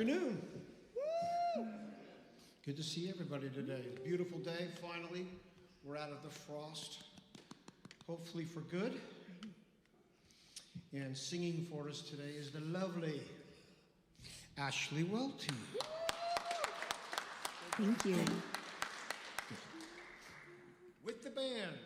afternoon. Woo! Good to see everybody today. Beautiful day, finally. We're out of the frost, hopefully for good. And singing for us today is the lovely Ashley Welty. Thank you. With the band.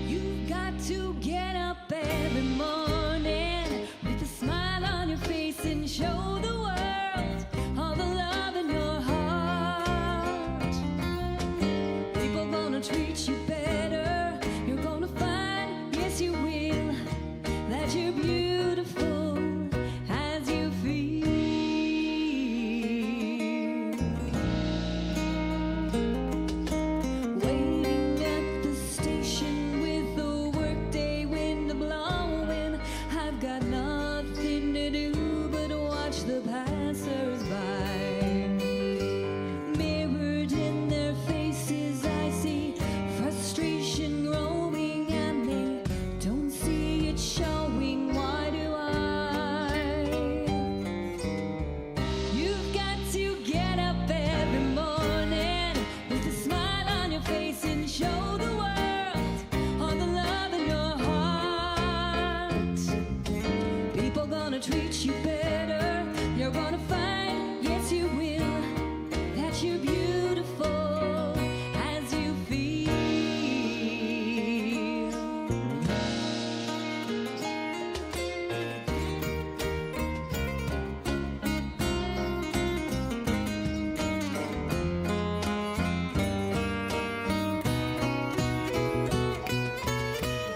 You've got to get up every morning with a smile on your face and show the world all the love in your heart. People gonna treat you better. You're gonna find, yes you will, that you're beautiful as you feel. Waiting at the station with the workday wind blowing, I've got nothing to do but watch the passers-by. Mirrored in their faces I see frustration growing, and they don't see it showing. Why do I? You've got to get up every morning with a smile on your face and show the world all the love in your heart. People gonna treat you better. You're gonna find, yes you will, that you're beautiful as you feel.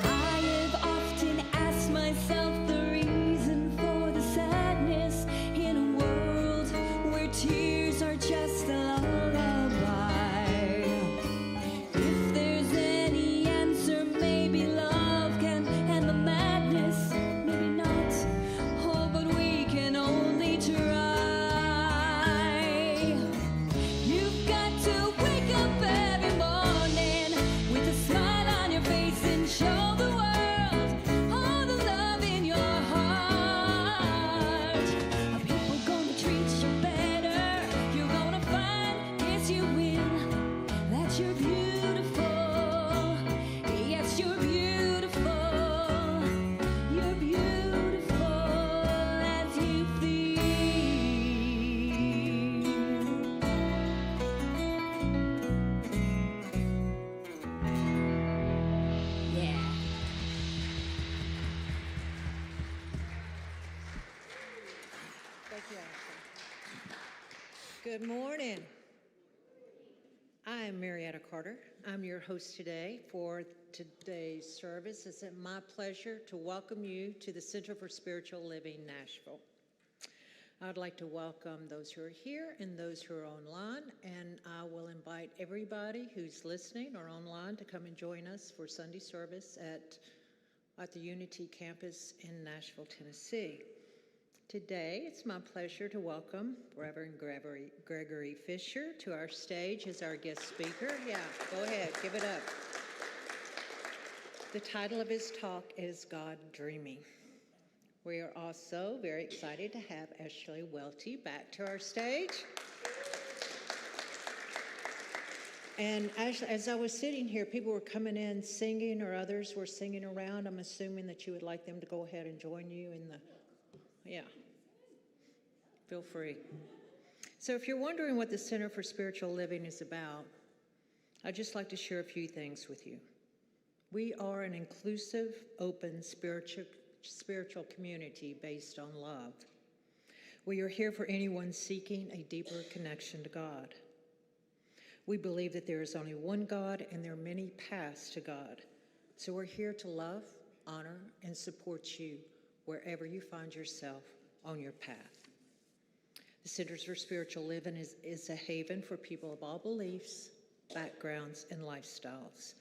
I have often asked myself the reason for the sadness in a world where tears are just a lullaby. If there's any answer, maybe love can end the madness, maybe not. Oh, but we can only try. You've got to wake up every morning with a smile on your face and show the world all the love in your heart. People gonna treat you better. You're gonna find, yes you will, that you're beautiful. Yes, you're beautiful. You're beautiful as you feel. Yeah. Thank you, Ashley. Good morning. I am Marietta Carter. I'm your host today for today's service. It's my pleasure to welcome you to the Center for Spiritual Living Nashville. I'd like to welcome those who are here and those who are online, and I will invite everybody who's listening or online to come and join us for Sunday service at the Unity campus in Nashville, Tennessee. Today, it's my pleasure to welcome Reverend Gregory Fisher to our stage as our guest speaker. Yeah, go ahead, give it up. The title of his talk is God Dreaming. We are also very excited to have Ashley Welty back to our stage. And as I was sitting here, people were coming in singing, or others were singing around. I'm assuming that you would like them to go ahead and join you in the, yeah, feel free. So if you're wondering what the Center for Spiritual Living is about, I'd just like to share a few things with you. We are an inclusive, open, spiritual community based on love. We are here for anyone seeking a deeper connection to God. We believe that there is only one God and there are many paths to God. So we're here to love, honor, and support you wherever you find yourself on your path. The Centers for Spiritual Living is a haven for people of all beliefs, backgrounds, and lifestyles.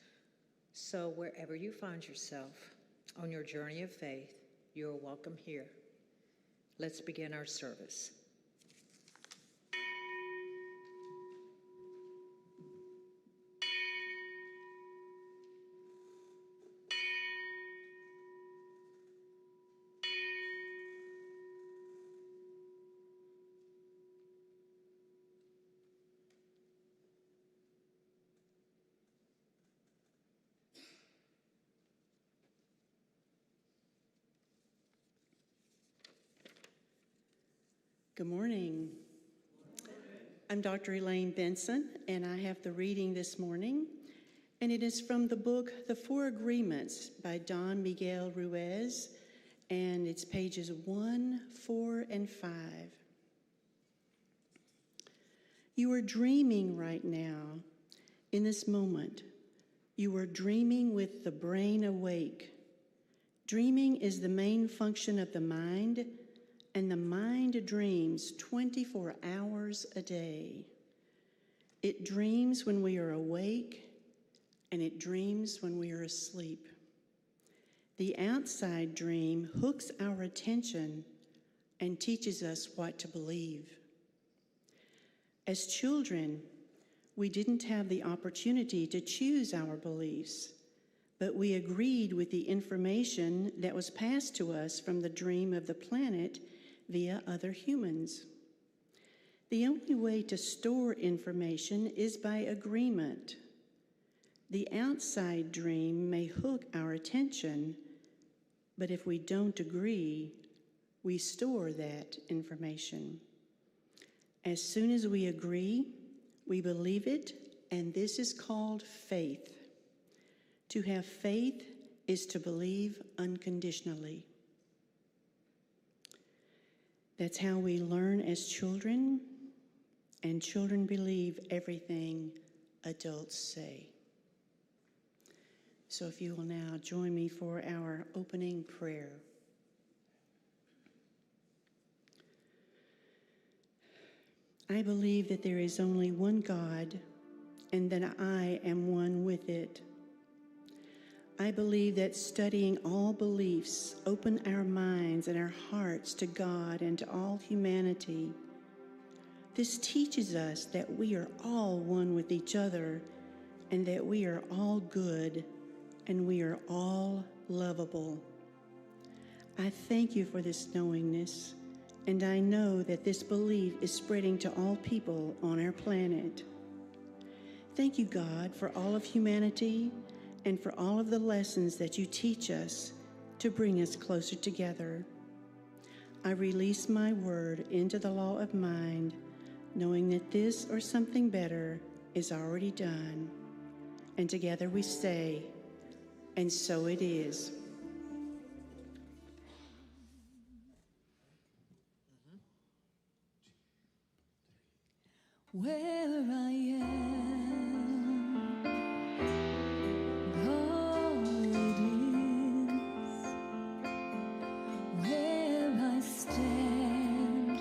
So wherever you find yourself on your journey of faith, you are welcome here. Let's begin our service. Good morning. I'm Dr. Elaine Benson, and I have the reading this morning, and it is from the book The Four Agreements by Don Miguel Ruiz, and it's pages 1, 4, and 5. You are dreaming right now, in this moment. You are dreaming with the brain awake. Dreaming is the main function of the mind, and the mind dreams 24 hours a day. It dreams when we are awake, and it dreams when we are asleep. The outside dream hooks our attention and teaches us what to believe. As children, we didn't have the opportunity to choose our beliefs, but we agreed with the information that was passed to us from the dream of the planet via other humans. The only way to store information is by agreement. The outside dream may hook our attention, but if we don't agree, we store that information. As soon as we agree, we believe it, and this is called faith. To have faith is to believe unconditionally. That's how we learn as children, and children believe everything adults say. So if you will now join me for our opening prayer. I believe that there is only one God, and that I am one with it. I believe that studying all beliefs open our minds and our hearts to God and to all humanity. This teaches us that we are all one with each other, and that we are all good, and we are all lovable. I thank you for this knowingness, and I know that this belief is spreading to all people on our planet. Thank you, God, for all of humanity, and for all of the lessons that you teach us to bring us closer together. I release my word into the law of mind, knowing that this or something better is already done. And together we say, and so it is. Where I am, God is. Where I stand,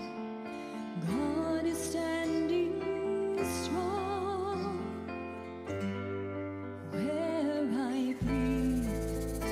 God is standing strong. Where I breathe,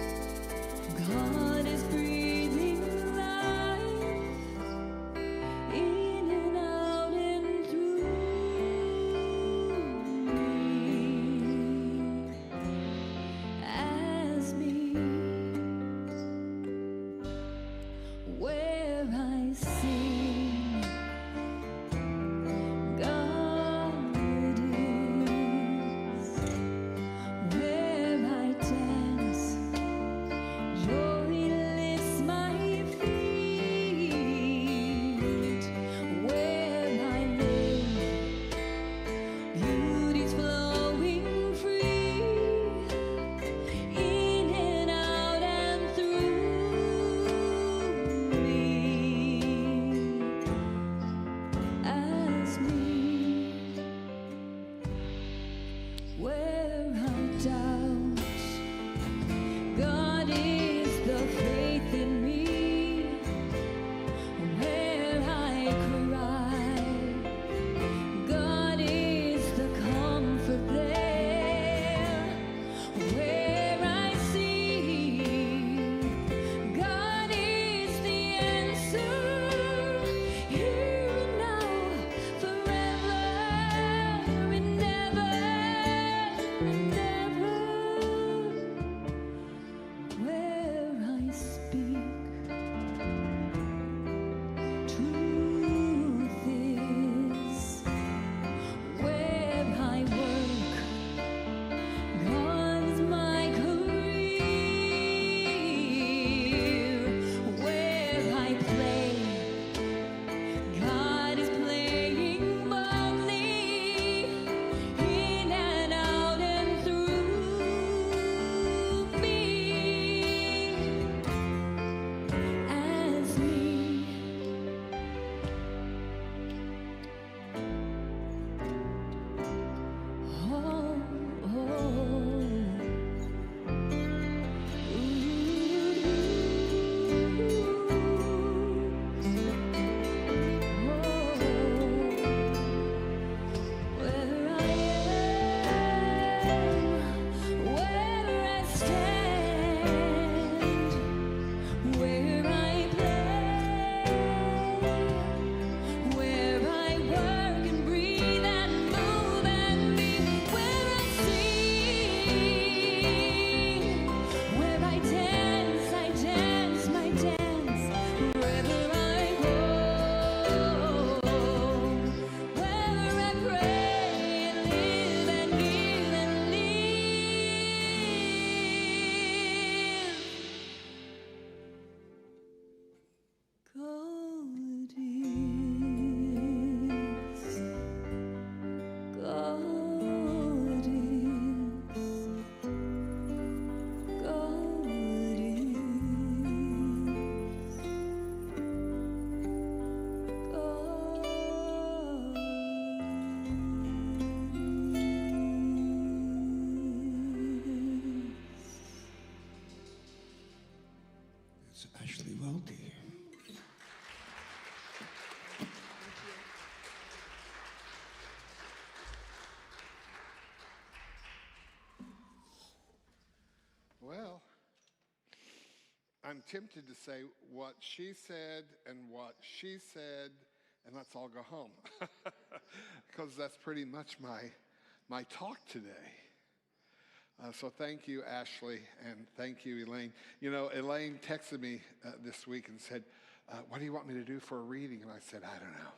I'm tempted to say what she said and what she said, and let's all go home. Because that's pretty much my talk today. So thank you, Ashley, and thank you, Elaine. You know, Elaine texted me this week and said, what do you want me to do for a reading? And I said, I don't know.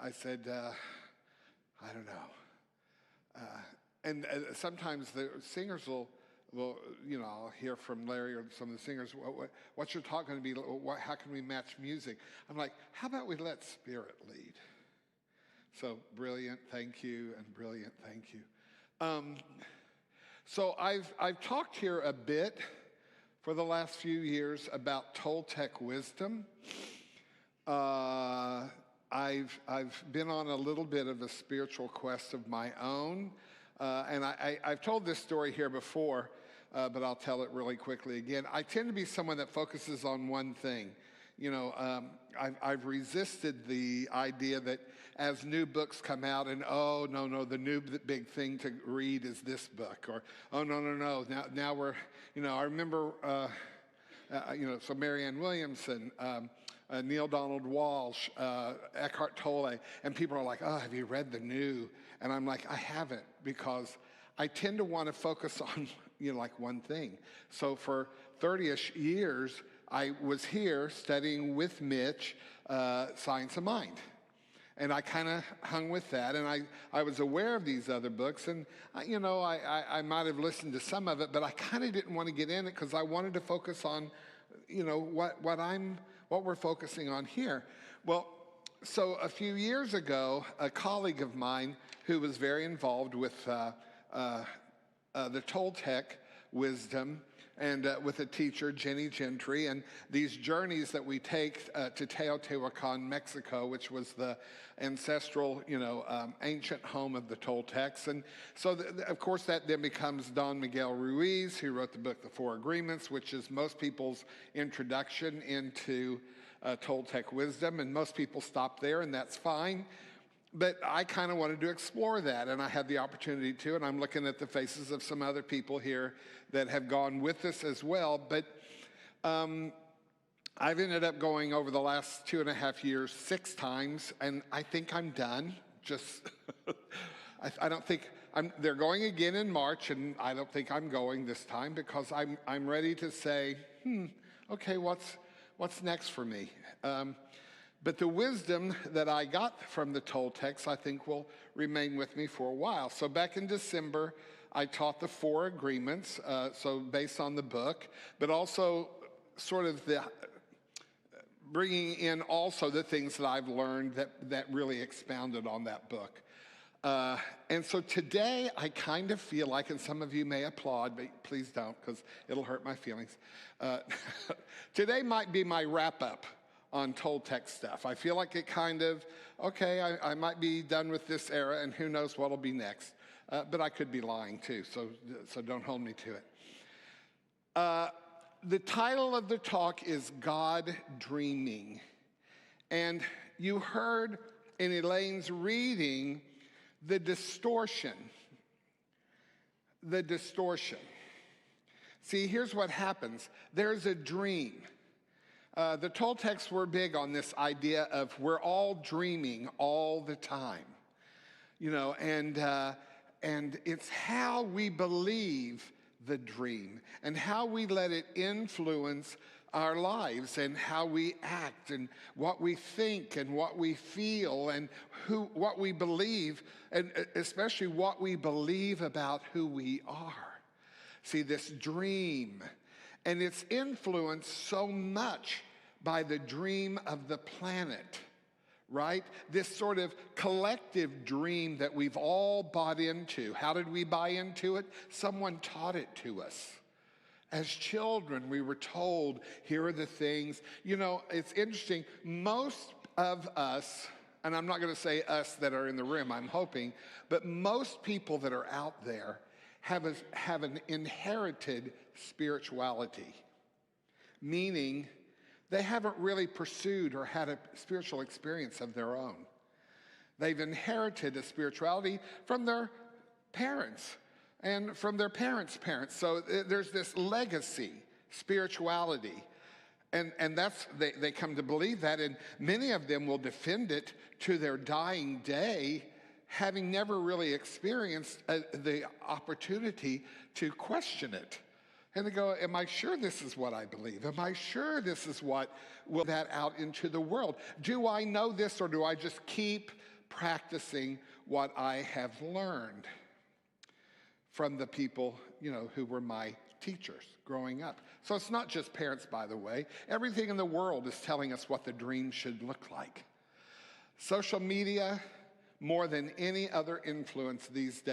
I said, I don't know. And sometimes the singers will, you know, I'll hear from Larry or some of the singers, what's your talk going to be? How can we match music? I'm like, how about we let Spirit lead? So brilliant, thank you, and brilliant, thank you. So I've talked here a bit for the last few years about Toltec wisdom. I've been on a little bit of a spiritual quest of my own, and I've told this story here before, but I'll tell it really quickly again. I tend to be someone that focuses on one thing. You know, I've resisted the idea that as new books come out and, oh, no, the new big thing to read is this book, or, oh, no, now we're, you know, I remember, you know, so Marianne Williamson, Neil Donald Walsh, Eckhart Tolle, and people are like, oh, have you read the new? And I'm like, I haven't, because I tend to want to focus on, you know, like one thing. So for 30-ish years, I was here studying with Mitch, Science of Mind. And I kind of hung with that, and I was aware of these other books, and you know, I might have listened to some of it, but I kind of didn't want to get in it because I wanted to focus on, you know, what we're focusing on here. Well, so a few years ago, a colleague of mine who was very involved with the Toltec wisdom, and with a teacher, Jenny Gentry, and these journeys that we take to Teotihuacan, Mexico, which was the ancestral, you know, ancient home of the Toltecs. And so, of course, that then becomes Don Miguel Ruiz, who wrote the book, The Four Agreements, which is most people's introduction into Toltec wisdom, and most people stop there, and that's fine. But I kind of wanted to explore that, and I had the opportunity to, and I'm looking at the faces of some other people here that have gone with us as well. But I've ended up going over the last 2.5 years 6 times, and I think I'm done. Just, I don't think, they're going again in March, and I don't think I'm going this time because I'm ready to say, okay, what's next for me? But the wisdom that I got from the Toltecs, I think, will remain with me for a while. So back in December, I taught the 4 agreements, so based on the book, but also sort of the bringing in also the things that I've learned that really expounded on that book. And so today, I kind of feel like, and some of you may applaud, but please don't, because it'll hurt my feelings. Today might be my wrap-up on Toltec stuff. I feel like it kind of, okay, I might be done with this era, and who knows what'll be next. But I could be lying too, so don't hold me to it. The title of the talk is God Dreaming. And you heard in Elaine's reading the distortion. The distortion. See, here's what happens. There's a dream. The Toltecs were big on this idea of we're all dreaming all the time, you know, and it's how we believe the dream and how we let it influence our lives and how we act and what we think and what we feel and what we believe, and especially what we believe about who we are. See, this dream, and it's influenced so much by the dream of the planet, right? This sort of collective dream that we've all bought into. How did we buy into it? Someone taught it to us. As children, we were told, here are the things. You know, it's interesting. Most of us, and I'm not going to say us that are in the room, I'm hoping, but most people that are out there have an inherited spirituality, meaning they haven't really pursued or had a spiritual experience of their own. They've inherited a spirituality from their parents and from their parents' parents. So there's this legacy spirituality. And that's, they come to believe that, and many of them will defend it to their dying day, having never really experienced the opportunity to question it. And they go, am I sure this is what I believe? Am I sure this is what will that out into the world? Do I know this, or do I just keep practicing what I have learned from the people, who were my teachers growing up? So it's not just parents, by the way. Everything in the world is telling us what the dream should look like. Social media, more than any other influence these days,